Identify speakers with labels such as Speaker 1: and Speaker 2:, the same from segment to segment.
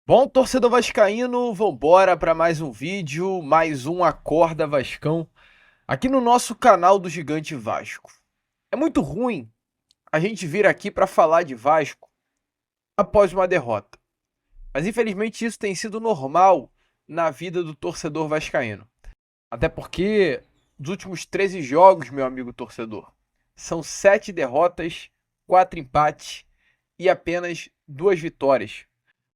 Speaker 1: Bom, torcedor vascaíno, vambora para mais um vídeo, mais um Acorda Vascão, aqui no nosso canal do Gigante Vasco. É muito ruim a gente vir aqui para falar de Vasco após uma derrota, mas infelizmente isso tem sido normal na vida do torcedor vascaíno. Até porque dos últimos 13 jogos, meu amigo torcedor, são 7 derrotas, 4 empates e apenas 2 vitórias.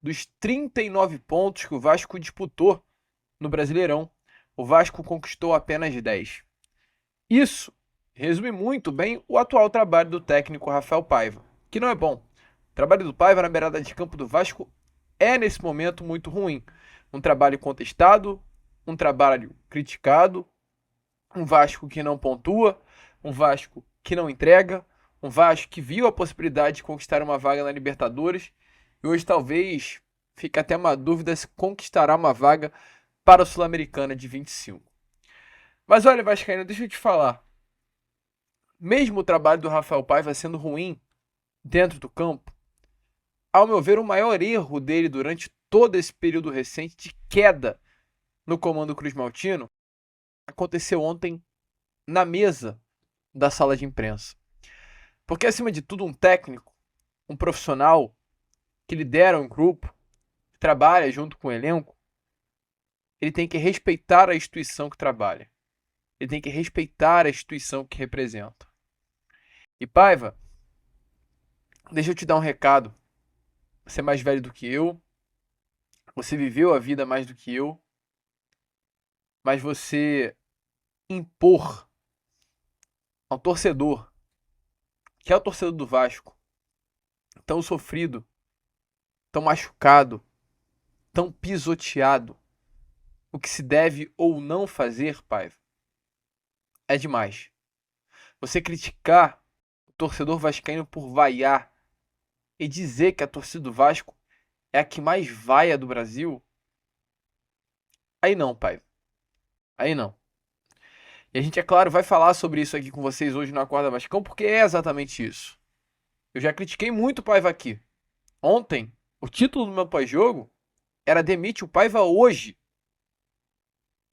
Speaker 1: Dos 39 pontos que o Vasco disputou no Brasileirão, o Vasco conquistou apenas 10. Isso resume muito bem o atual trabalho do técnico Rafael Paiva, que não é bom. O trabalho do Paiva na beirada de campo do Vasco é, nesse momento, muito ruim. Um trabalho contestado, um trabalho criticado, um Vasco que não pontua, um Vasco que não entrega, um Vasco que viu a possibilidade de conquistar uma vaga na Libertadores e hoje talvez fique até uma dúvida se conquistará uma vaga para a Sul-Americana de 25. Mas olha, Vascaíno, deixa eu te falar. Mesmo o trabalho do Rafael Paiva sendo ruim dentro do campo, ao meu ver, o maior erro dele durante todo esse período recente de queda no comando Cruz Maltino aconteceu ontem na mesa da sala de imprensa. Porque, acima de tudo, um técnico, um profissional que lidera um grupo, que trabalha junto com o elenco, ele tem que respeitar a instituição que trabalha. Ele tem que respeitar a instituição que representa. E Paiva, deixa eu te dar um recado. Você é mais velho do que eu, você viveu a vida mais do que eu, mas você impor ao torcedor, que é o torcedor do Vasco, tão sofrido, tão machucado, tão pisoteado, o que se deve ou não fazer, Paiva, é demais. Você criticar o torcedor vascaíno por vaiar e dizer que a torcida do Vasco é a que mais vaia do Brasil, aí não, Paiva. Aí não. E a gente, é claro, vai falar sobre isso aqui com vocês hoje no Acorda Vascão, porque é exatamente isso. Eu já critiquei muito o Paiva aqui. Ontem, o título do meu pós-jogo era Demite o Paiva hoje.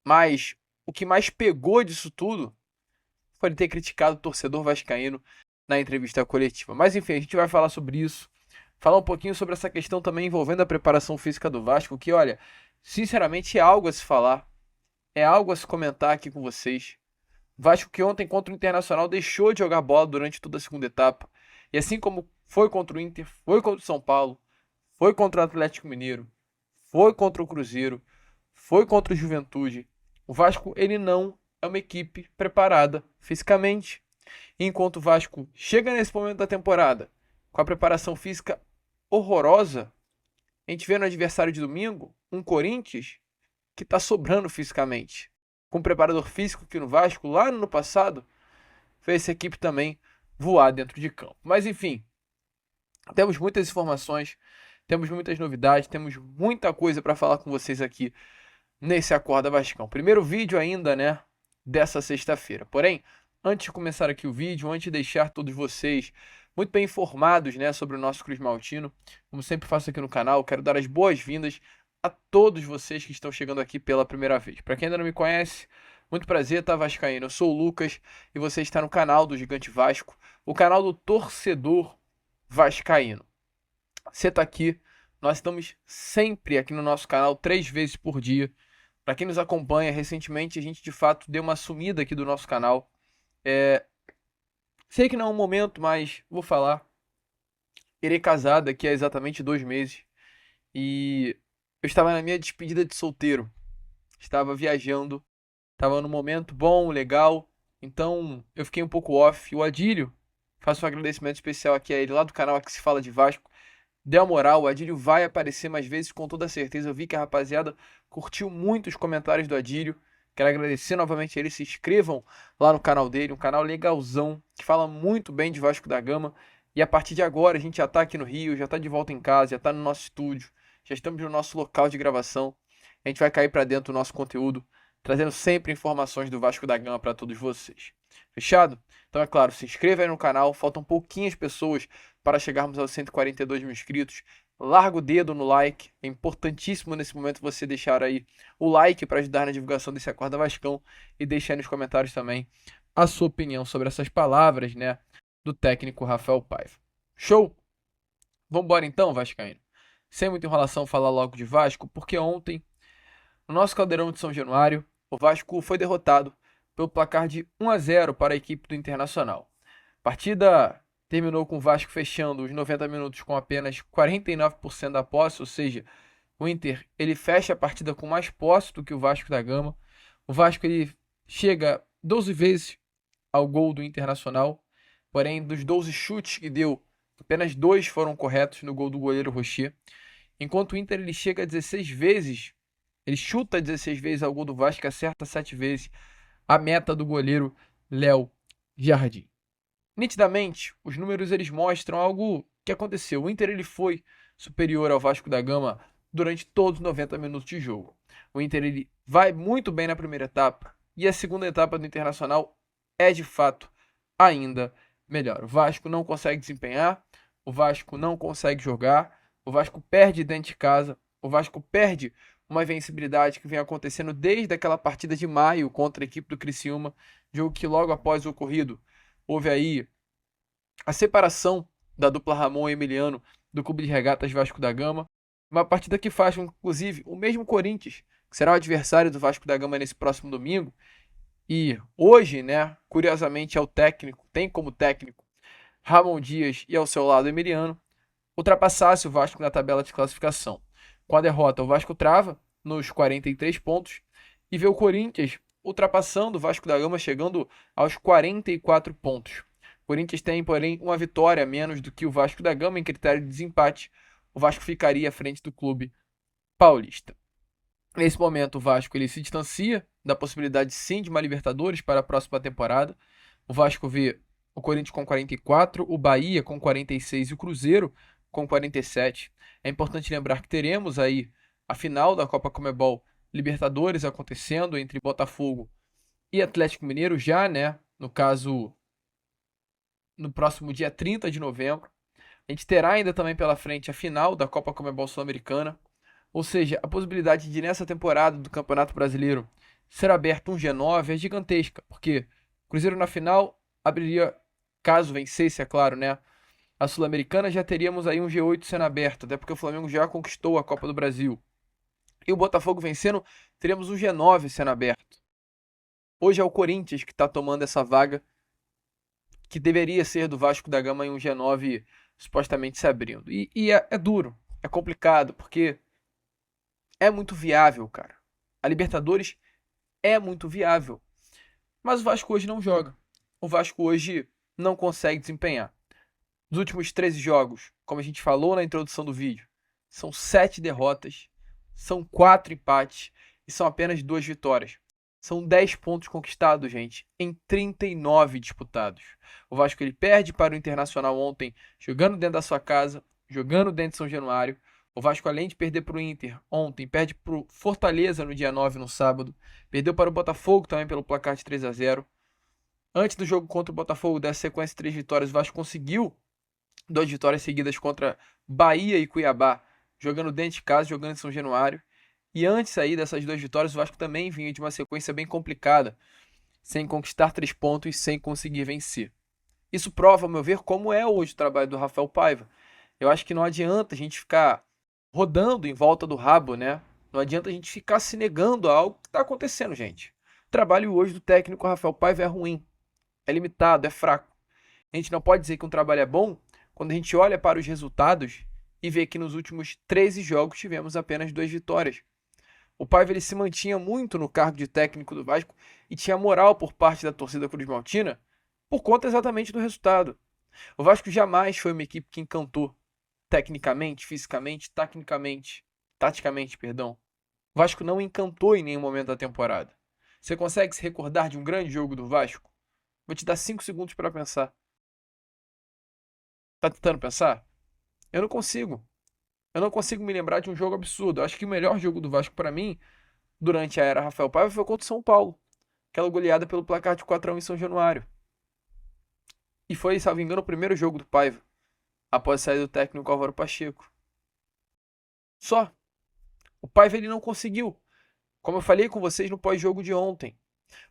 Speaker 1: Mas o que mais pegou disso tudo foi ele ter criticado o torcedor vascaíno na entrevista coletiva. Mas enfim, a gente vai falar sobre isso. Falar um pouquinho sobre essa questão também envolvendo a preparação física do Vasco, que olha, sinceramente é algo a se falar. É algo a se comentar aqui com vocês. Vasco que ontem contra o Internacional deixou de jogar bola durante toda a segunda etapa. E assim como foi contra o Inter, foi contra o São Paulo, foi contra o Atlético Mineiro, foi contra o Cruzeiro, foi contra o Juventude. O Vasco, ele não é uma equipe preparada fisicamente. E enquanto o Vasco chega nesse momento da temporada com a preparação física horrorosa, a gente vê no adversário de domingo um Corinthians que está sobrando fisicamente. Com um preparador físico que no Vasco, lá no ano passado, fez essa equipe também voar dentro de campo. Mas enfim, temos muitas informações, temos muitas novidades, temos muita coisa para falar com vocês aqui nesse Acorda Vascão. Primeiro vídeo ainda, né, dessa sexta-feira. Porém, antes de começar aqui o vídeo, antes de deixar todos vocês muito bem informados, né, sobre o nosso Cruz Maltino, como sempre faço aqui no canal, quero dar as boas-vindas a todos vocês que estão chegando aqui pela primeira vez. Para quem ainda não me conhece, muito prazer, tá, vascaíno? Eu sou o Lucas e você está no canal do Gigante Vasco, o canal do torcedor vascaíno. Você tá aqui, nós estamos sempre aqui no nosso canal, 3 vezes por dia. Para quem nos acompanha, recentemente a gente de fato deu uma sumida aqui do nosso canal. Sei que não é um momento, mas vou falar. Irei casar daqui a exatamente 2 meses. E eu estava na minha despedida de solteiro. Estava viajando. Estava num momento bom, legal. Então eu fiquei um pouco off. O Adílio, faço um agradecimento especial aqui a ele, lá do canal que se fala de Vasco. Deu a moral, o Adílio vai aparecer mais vezes com toda certeza. Eu vi que a rapaziada curtiu muito os comentários do Adílio. Quero agradecer novamente a ele. Se inscrevam lá no canal dele, um canal legalzão, que fala muito bem de Vasco da Gama. E a partir de agora a gente já tá aqui no Rio, já tá de volta em casa, já tá no nosso estúdio, já estamos no nosso local de gravação. A gente vai cair para dentro do nosso conteúdo, trazendo sempre informações do Vasco da Gama para todos vocês. Fechado? Então é claro, se inscreva aí no canal, faltam pouquinhas pessoas para chegarmos aos 142 mil inscritos. larga o dedo no like. É importantíssimo nesse momento você deixar aí o like para ajudar na divulgação desse Acorda Vascão e deixar aí nos comentários também a sua opinião sobre essas palavras, né, do técnico Rafael Paiva. Show? Vambora então, vascaíno. Sem muita enrolação, falar logo de Vasco, porque ontem, no nosso Caldeirão de São Januário, o Vasco foi derrotado pelo placar de 1-0 para a equipe do Internacional. A partida terminou com o Vasco fechando os 90 minutos com apenas 49% da posse, ou seja, o Inter ele fecha a partida com mais posse do que o Vasco da Gama. O Vasco ele chega 12 vezes ao gol do Internacional, porém dos 12 chutes que deu, apenas 2 foram corretos no gol do goleiro Rocher. Enquanto o Inter ele chega a 16 vezes, ele chuta 16 vezes ao gol do Vasco e acerta 7 vezes a meta do goleiro Léo Jardim. Nitidamente, os números eles mostram algo que aconteceu. O Inter ele foi superior ao Vasco da Gama durante todos os 90 minutos de jogo. O Inter ele vai muito bem na primeira etapa e a segunda etapa do Internacional é de fato ainda melhor. O Vasco não consegue desempenhar, o Vasco não consegue jogar, o Vasco perde dentro de casa, o Vasco perde uma invencibilidade que vem acontecendo desde aquela partida de maio contra a equipe do Criciúma, jogo que logo após o ocorrido houve aí a separação da dupla Ramon e Emiliano do Clube de Regatas Vasco da Gama. Uma partida que faz, inclusive, o mesmo Corinthians, que será o adversário do Vasco da Gama nesse próximo domingo. E hoje, né, curiosamente, é o técnico, tem como técnico Ramon Dias e ao seu lado Emiliano, ultrapassasse o Vasco na tabela de classificação. Com a derrota, o Vasco trava nos 43 pontos e vê o Corinthians ultrapassando o Vasco da Gama, chegando aos 44 pontos. O Corinthians tem, porém, uma vitória a menos do que o Vasco da Gama em critério de desempate. O Vasco ficaria à frente do clube paulista. Nesse momento, o Vasco ele se distancia da possibilidade, sim, de uma Libertadores para a próxima temporada. O Vasco vê o Corinthians com 44, o Bahia com 46 e o Cruzeiro com 47. É importante lembrar que teremos aí a final da Copa Conmebol Libertadores acontecendo entre Botafogo e Atlético Mineiro já, né? No caso, no próximo dia 30 de novembro. A gente terá ainda também pela frente a final da Copa Conmebol Sul-Americana. Ou seja, a possibilidade de nessa temporada do Campeonato Brasileiro ser aberto um G9 é gigantesca, porque o Cruzeiro na final abriria, caso vencesse, é claro, né? A Sul-Americana já teríamos aí um G8 sendo aberto, até porque o Flamengo já conquistou a Copa do Brasil. E o Botafogo vencendo, teríamos um G9 sendo aberto. Hoje é o Corinthians que está tomando essa vaga que deveria ser do Vasco da Gama em um G9 supostamente se abrindo. E é duro, é complicado, porque é muito viável, cara. A Libertadores é muito viável. Mas o Vasco hoje não joga. O Vasco hoje não consegue desempenhar. Nos últimos 13 jogos, como a gente falou na introdução do vídeo, são 7 derrotas, são 4 empates e são apenas 2 vitórias. São 10 pontos conquistados, gente, em 39 disputados. O Vasco ele perde para o Internacional ontem, jogando dentro da sua casa, jogando dentro de São Januário. O Vasco, além de perder para o Inter ontem, perde para o Fortaleza no dia 9, no sábado. Perdeu para o Botafogo também pelo placar de 3-0. Antes do jogo contra o Botafogo, dessa sequência de 3 vitórias, o Vasco conseguiu 2 vitórias seguidas contra Bahia e Cuiabá, jogando dentro de casa, jogando em São Januário. E antes aí dessas 2 vitórias, o Vasco também vinha de uma sequência bem complicada, sem conquistar 3 pontos e sem conseguir vencer. Isso prova, ao meu ver, como é hoje o trabalho do Rafael Paiva. Eu acho que não adianta a gente ficar rodando em volta do rabo, né? Não adianta a gente ficar se negando a algo que está acontecendo, gente. O trabalho hoje do técnico Rafael Paiva é ruim, é limitado, é fraco. A gente não pode dizer que um trabalho é bom quando a gente olha para os resultados e vê que nos últimos 13 jogos tivemos apenas 2 vitórias. O Paiva ele se mantinha muito no cargo de técnico do Vasco e tinha moral por parte da torcida cruz-maltina por conta exatamente do resultado. O Vasco jamais foi uma equipe que encantou tecnicamente, fisicamente, taticamente, perdão. O Vasco não encantou em nenhum momento da temporada. Você consegue se recordar de um grande jogo do Vasco? Vou te dar 5 segundos para pensar. Tá tentando pensar? Eu não consigo. Eu não consigo me lembrar de um jogo absurdo. Eu acho que o melhor jogo do Vasco para mim, durante a era Rafael Paiva, foi contra o São Paulo. Aquela goleada pelo placar de 4-1 em São Januário. E foi, salvo engano, o primeiro jogo do Paiva, após sair do técnico Álvaro Pacheco. Só. O Paiva ele não conseguiu. Como eu falei com vocês no pós-jogo de ontem.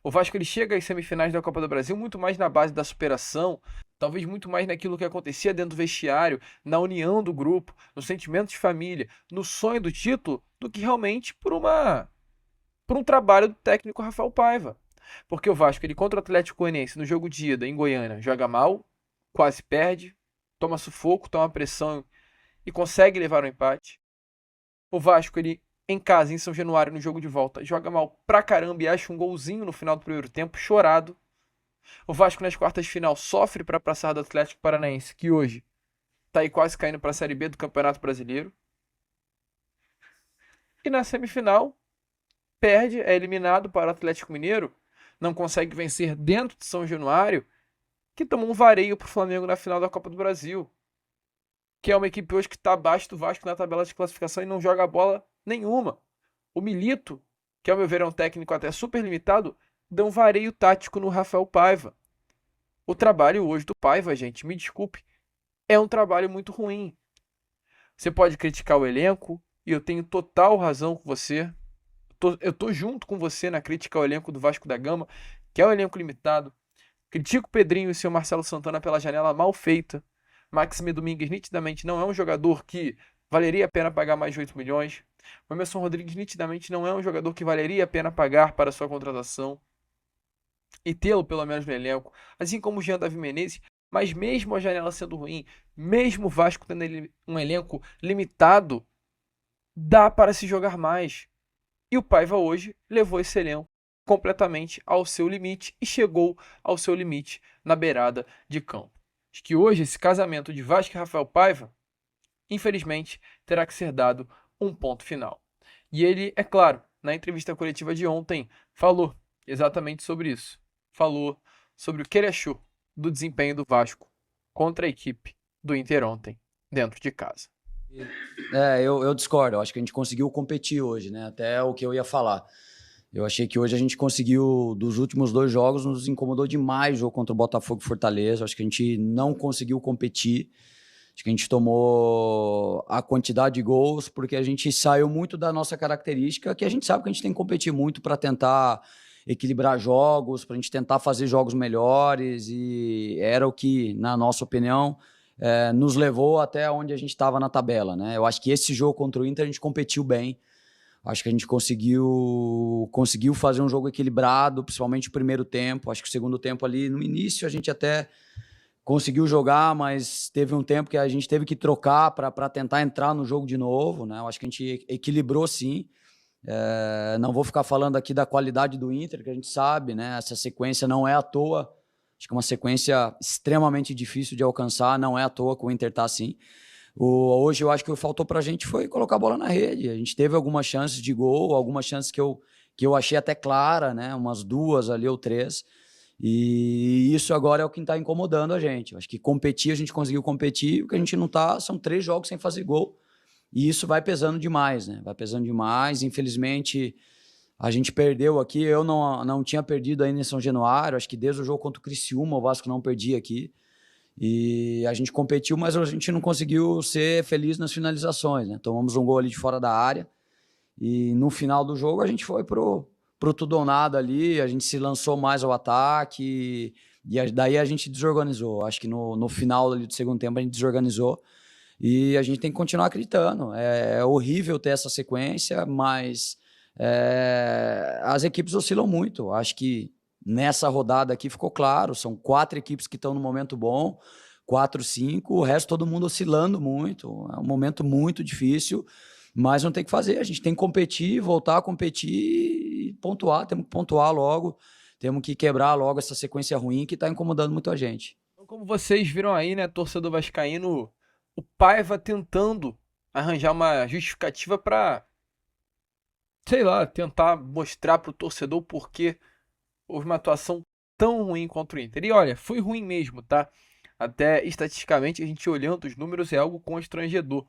Speaker 1: O Vasco ele chega às semifinais da Copa do Brasil muito mais na base da superação, talvez muito mais naquilo que acontecia dentro do vestiário, na união do grupo, no sentimento de família, no sonho do título, do que realmente por um trabalho do técnico Rafael Paiva. Porque o Vasco, ele contra o Atlético Goianiense no jogo de ida em Goiânia, joga mal, quase perde, toma sufoco, toma pressão e consegue levar o empate. O Vasco, ele em casa, em São Januário, no jogo de volta, joga mal pra caramba e acha um golzinho no final do primeiro tempo, chorado. O Vasco nas quartas de final sofre para passar do Atlético Paranaense, que hoje tá aí quase caindo para a Série B do Campeonato Brasileiro. E na semifinal, perde, é eliminado para o Atlético Mineiro, não consegue vencer dentro de São Januário, que tomou um vareio pro Flamengo na final da Copa do Brasil, que é uma equipe hoje que está abaixo do Vasco na tabela de classificação e não joga bola nenhuma. O Milito, que ao meu ver é um técnico até super limitado, deu um vareio tático no Rafael Paiva. O trabalho hoje do Paiva, gente, me desculpe, é um trabalho muito ruim. Você pode criticar o elenco, e eu tenho total razão com você. Eu tô junto com você na crítica ao elenco do Vasco da Gama, que é um elenco limitado. Critico o Pedrinho e o seu Marcelo Santana pela janela mal feita. Maxime Domingues nitidamente não é um jogador que valeria a pena pagar mais de 8 milhões. O Emerson Rodrigues nitidamente não é um jogador que valeria a pena pagar para sua contratação e tê-lo pelo menos no elenco, assim como o Jean Davi Menezes, mas mesmo a janela sendo ruim, mesmo o Vasco tendo um elenco limitado, dá para se jogar mais. E o Paiva hoje levou esse elenco completamente ao seu limite e chegou ao seu limite na beirada de campo. Acho que hoje esse casamento de Vasco e Rafael Paiva, infelizmente, terá que ser dado um ponto final. E ele, é claro, na entrevista coletiva de ontem, falou exatamente sobre isso. Falou sobre o que ele achou do desempenho do Vasco contra a equipe do Inter ontem, dentro de casa.
Speaker 2: Eu discordo. Eu acho que a gente conseguiu competir hoje, né? Até o que eu ia falar. Eu achei que hoje a gente conseguiu, dos últimos 2 jogos, nos incomodou demais o jogo contra o Botafogo e Fortaleza. Eu acho que a gente não conseguiu competir. Acho que a gente tomou a quantidade de gols porque a gente saiu muito da nossa característica, que a gente sabe que a gente tem que competir muito para tentar equilibrar jogos, para a gente tentar fazer jogos melhores, e era o que, na nossa opinião, nos levou até onde a gente estava na tabela, né? Eu acho que esse jogo contra o Inter a gente competiu bem. Acho que a gente conseguiu fazer um jogo equilibrado, principalmente o primeiro tempo. Acho que o segundo tempo ali, no início, a gente até conseguiu jogar, mas teve um tempo que a gente teve que trocar para tentar entrar no jogo de novo, né? Eu acho que a gente equilibrou sim. Não vou ficar falando aqui da qualidade do Inter, que a gente sabe, né? Essa sequência não é à toa. Acho que é uma sequência extremamente difícil de alcançar, não é à toa que o Inter está assim. Hoje eu acho que o que faltou para a gente foi colocar a bola na rede. A gente teve algumas chances de gol, algumas chances que eu achei até clara, né? Umas 2 ali ou 3. E isso agora é o que está incomodando a gente. Eu acho que competir, a gente conseguiu competir, o que a gente não está são 3 jogos sem fazer gol. E isso vai pesando demais, né? Vai pesando demais. Infelizmente, a gente perdeu aqui. Eu não tinha perdido ainda em São Januário. Acho que desde o jogo contra o Criciúma, o Vasco não perdia aqui. E a gente competiu, mas a gente não conseguiu ser feliz nas finalizações, né? Tomamos um gol ali de fora da área. E no final do jogo a gente foi pro tudo ou nada ali. A gente se lançou mais ao ataque. E daí a gente desorganizou. Acho que no final ali do segundo tempo a gente desorganizou. E a gente tem que continuar acreditando. É horrível ter essa sequência, mas as equipes oscilam muito. Acho que nessa rodada aqui ficou claro, são 4 equipes que estão no momento bom, 4, 5, o resto todo mundo oscilando muito. É um momento muito difícil, mas não tem o que fazer. A gente tem que competir, voltar a competir e pontuar. Temos que pontuar logo, temos que quebrar logo essa sequência ruim que está incomodando muito a gente.
Speaker 1: Então, como vocês viram aí, né, torcedor vascaíno, o Paiva tentando arranjar uma justificativa para, sei lá, tentar mostrar pro torcedor por que houve uma atuação tão ruim contra o Inter. E olha, foi ruim mesmo, tá? Até estatisticamente, a gente olhando os números é algo constrangedor.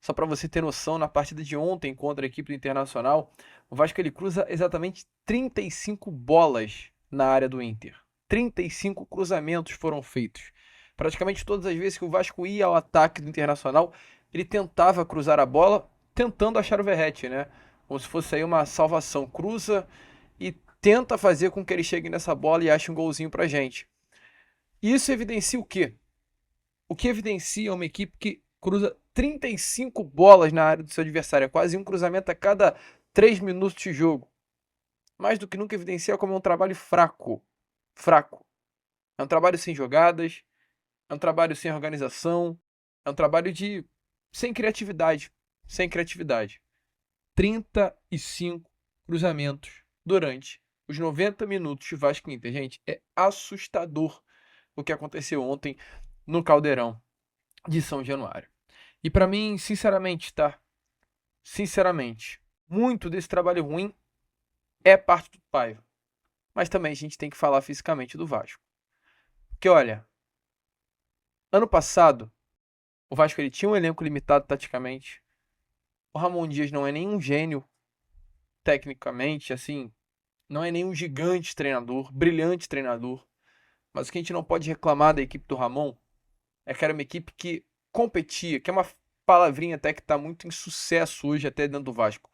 Speaker 1: Só para você ter noção, na partida de ontem contra a equipe do Internacional, o Vasco ele cruza exatamente 35 bolas na área do Inter. 35 cruzamentos foram feitos. Praticamente todas as vezes que o Vasco ia ao ataque do Internacional, ele tentava cruzar a bola, tentando achar o Verratti, né? Como se fosse aí uma salvação. Cruza e tenta fazer com que ele chegue nessa bola e ache um golzinho pra gente. E isso evidencia o quê? O que evidencia uma equipe que cruza 35 bolas na área do seu adversário. É quase um cruzamento a cada 3 minutos de jogo. Mais do que nunca evidencia como é um trabalho fraco. Fraco. É um trabalho sem jogadas, é um trabalho sem organização, é um trabalho sem criatividade. Sem criatividade. 35 cruzamentos durante os 90 minutos de Vasco e Inter. Gente, é assustador o que aconteceu ontem no Caldeirão de São Januário. E para mim, sinceramente, tá? Sinceramente, muito desse trabalho ruim é parte do Paiva. Mas também a gente tem que falar fisicamente do Vasco. Porque olha, ano passado, o Vasco ele tinha um elenco limitado taticamente. O Ramon Dias não é nenhum gênio tecnicamente, assim, não é nenhum gigante treinador, brilhante treinador. Mas o que a gente não pode reclamar da equipe do Ramon é que era uma equipe que competia, que é uma palavrinha até que está muito em sucesso hoje até dentro do Vasco.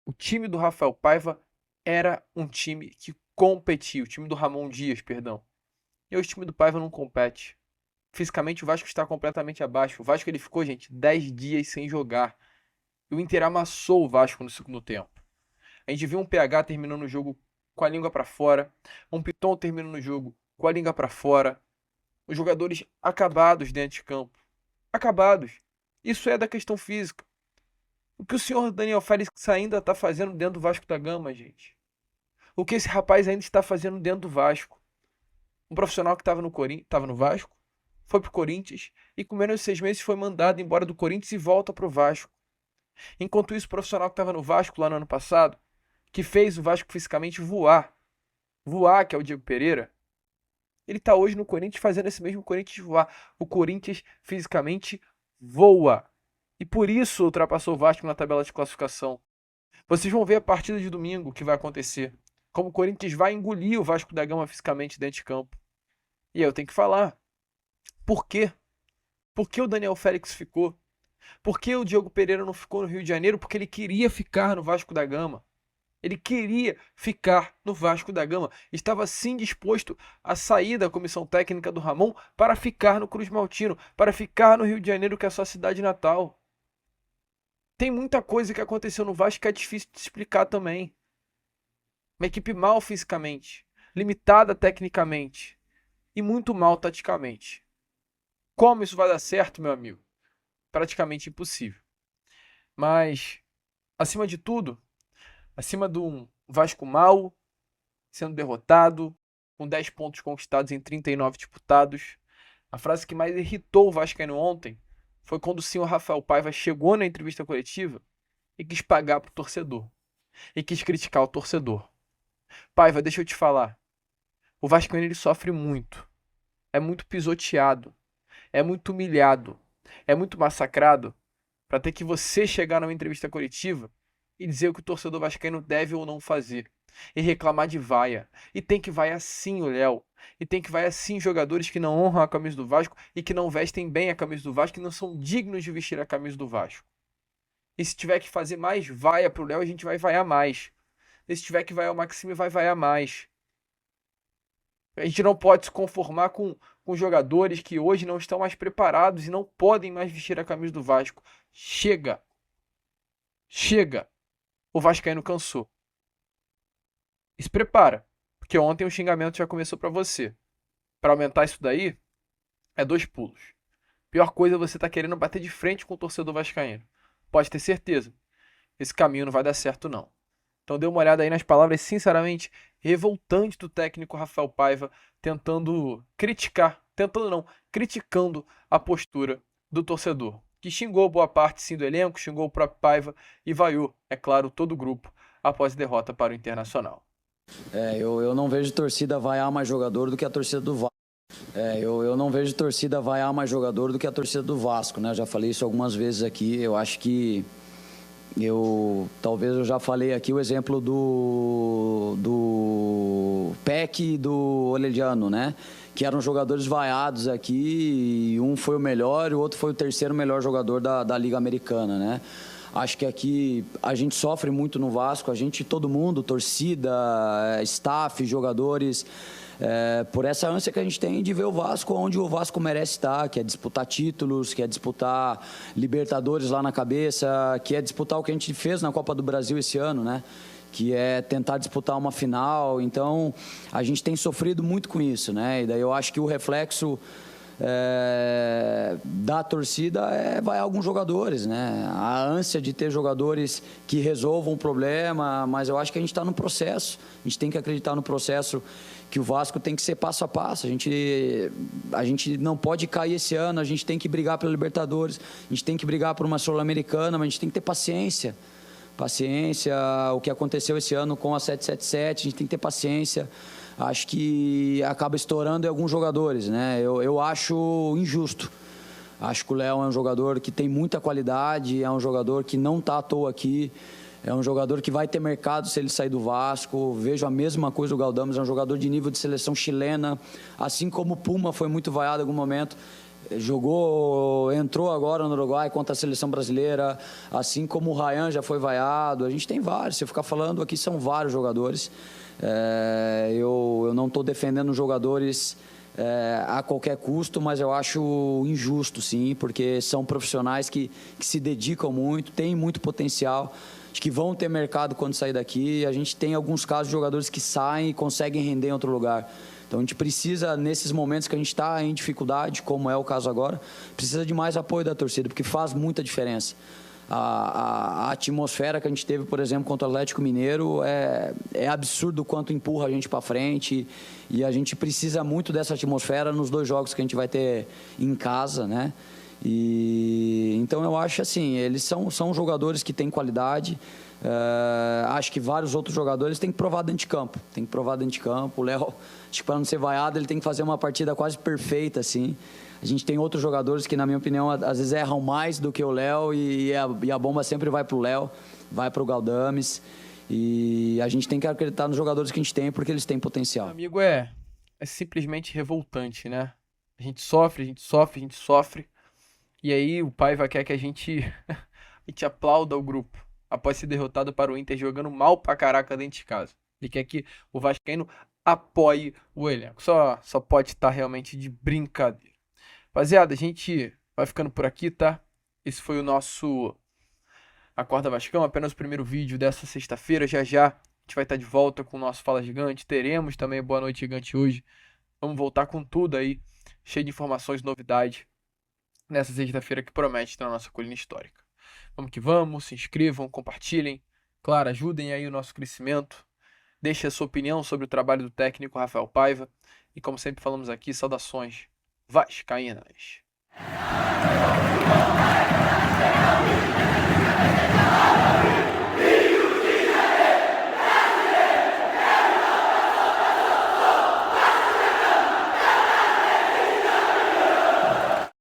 Speaker 1: O time do Rafael Paiva era um time que competia, o time do Ramon Dias, perdão. E hoje o time do Paiva não compete. Fisicamente o Vasco está completamente abaixo. O Vasco ele ficou, gente, 10 dias sem jogar. E o Inter amassou o Vasco no segundo tempo. A gente viu um PH terminando o jogo com a língua para fora, um Piton terminando o jogo com a língua para fora. Os jogadores acabados dentro de campo. Acabados. Isso é da questão física. O que o senhor Daniel Félix ainda está fazendo dentro do Vasco da Gama, gente? O que esse rapaz ainda está fazendo dentro do Vasco? Um profissional que estava no Vasco, foi pro Corinthians e com menos de 6 meses foi mandado embora do Corinthians e volta pro Vasco. Enquanto isso, o profissional que estava no Vasco lá no ano passado, que fez o Vasco fisicamente voar, que é o Diego Pereira, ele está hoje no Corinthians fazendo esse mesmo Corinthians voar. O Corinthians fisicamente voa. E por isso ultrapassou o Vasco na tabela de classificação. Vocês vão ver a partida de domingo o que vai acontecer. Como o Corinthians vai engolir o Vasco da Gama fisicamente dentro de campo. E aí eu tenho que falar. Por quê? Por que o Daniel Félix ficou? Por que o Diogo Pereira não ficou no Rio de Janeiro? Porque ele queria ficar no Vasco da Gama. Ele queria ficar no Vasco da Gama. Estava sim disposto a sair da comissão técnica do Ramon para ficar no Cruz Maltino, para ficar no Rio de Janeiro, que é a sua cidade natal. Tem muita coisa que aconteceu no Vasco que é difícil de explicar também. Uma equipe mal fisicamente, limitada tecnicamente e muito mal taticamente. Como isso vai dar certo, meu amigo? Praticamente impossível. Mas, acima de tudo, acima de um Vasco mal, sendo derrotado, com 10 pontos conquistados em 39 disputados, a frase que mais irritou o vascaíno ontem foi quando o senhor Rafael Paiva chegou na entrevista coletiva e quis pagar pro torcedor. E quis criticar o torcedor. Paiva, deixa eu te falar. O vascaíno ele sofre muito. É muito pisoteado. É muito humilhado. É muito massacrado para ter que você chegar numa entrevista coletiva e dizer o que o torcedor vascaíno deve ou não fazer. E reclamar de vaia. E tem que vaiar sim o Léo. E tem que vaiar sim jogadores que não honram a camisa do Vasco e que não vestem bem a camisa do Vasco e não são dignos de vestir a camisa do Vasco. E se tiver que fazer mais vaia pro Léo, a gente vai vaiar mais. E se tiver que vaiar o Maxime, vai vaiar mais. A gente não pode se conformar com jogadores que hoje não estão mais preparados e não podem mais vestir a camisa do Vasco. Chega. Chega. O vascaíno cansou. E se prepara, porque ontem o xingamento já começou para você. Para aumentar isso daí, é 2 pulos. Pior coisa é você estar querendo bater de frente com o torcedor vascaíno. Pode ter certeza. Esse caminho não vai dar certo, não. Então dê uma olhada aí nas palavras, sinceramente, revoltantes do técnico Rafael Paiva, criticando a postura do torcedor, que xingou boa parte sim do elenco, xingou o próprio Paiva e vaiou, é claro, todo o grupo após a derrota para o Internacional.
Speaker 2: Eu não vejo torcida vaiar mais jogador do que a torcida do Vasco. Eu não vejo torcida vaiar mais jogador do que a torcida do Vasco, né? Eu já falei isso algumas vezes aqui. Eu acho que talvez eu já falei aqui o exemplo do Peck e do Orelhano, né? Que eram jogadores vaiados aqui, e um foi o melhor e o outro foi o terceiro melhor jogador da Liga Americana, né? Acho que aqui a gente sofre muito no Vasco, todo mundo, torcida, staff, jogadores, por essa ânsia que a gente tem de ver o Vasco onde o Vasco merece estar, que é disputar títulos, que é disputar Libertadores lá na cabeça, que é disputar o que a gente fez na Copa do Brasil esse ano, né? Que é tentar disputar uma final. Então, a gente tem sofrido muito com isso, né? E daí eu acho que o reflexo da torcida vai a alguns jogadores, né? A ânsia de ter jogadores que resolvam o problema, mas eu acho que a gente está no processo, a gente tem que acreditar no processo, que o Vasco tem que ser passo a passo, a gente não pode cair esse ano, a gente tem que brigar pela Libertadores, a gente tem que brigar por uma Sul-Americana, mas a gente tem que ter paciência, o que aconteceu esse ano com a 777, a gente tem que ter paciência. Acho que acaba estourando em alguns jogadores, né? Eu acho injusto. Acho que o Léo é um jogador que tem muita qualidade, é um jogador que não está à toa aqui, é um jogador que vai ter mercado se ele sair do Vasco. Vejo a mesma coisa do Galdames, é um jogador de nível de seleção chilena, assim como o Puma foi muito vaiado em algum momento. Entrou agora no Uruguai contra a seleção brasileira, assim como o Ryan já foi vaiado. A gente tem vários, se eu ficar falando aqui, são vários jogadores. Eu não estou defendendo jogadores a qualquer custo, mas eu acho injusto, sim, porque são profissionais que se dedicam muito, têm muito potencial, acho que vão ter mercado quando sair daqui. A gente tem alguns casos de jogadores que saem e conseguem render em outro lugar. Então a gente precisa, nesses momentos que a gente está em dificuldade, como é o caso agora, precisa de mais apoio da torcida, porque faz muita diferença. A atmosfera que a gente teve, por exemplo, contra o Atlético Mineiro é absurdo o quanto empurra a gente para frente, e a gente precisa muito dessa atmosfera nos 2 jogos que a gente vai ter em casa, né? Então eu acho assim, eles são jogadores que têm qualidade. Acho que vários outros jogadores têm que provar dentro de campo. O Léo, acho que para não ser vaiado, ele tem que fazer uma partida quase perfeita, assim. A gente tem outros jogadores que, na minha opinião, às vezes erram mais do que o Léo, e a bomba sempre vai para o Léo, vai para o Galdames. E a gente tem que acreditar nos jogadores que a gente tem, porque eles têm potencial.
Speaker 1: Amigo, é simplesmente revoltante, né? A gente sofre. E aí o Paiva quer que a gente aplauda o grupo após ser derrotado para o Inter jogando mal pra caraca dentro de casa. Ele quer que o vascaíno apoie o elenco. Só pode estar realmente de brincadeira. Rapaziada, a gente vai ficando por aqui, tá? Esse foi o nosso Acorda Vascão, apenas o primeiro vídeo dessa sexta-feira. Já a gente vai estar de volta com o nosso Fala Gigante. Teremos também Boa Noite Gigante hoje. Vamos voltar com tudo aí, cheio de informações, novidade, nessa sexta-feira que promete na nossa colina histórica. Vamos que vamos, se inscrevam, compartilhem, claro, ajudem aí o nosso crescimento, deixe a sua opinião sobre o trabalho do técnico Rafael Paiva, e como sempre falamos aqui, saudações vascaínas.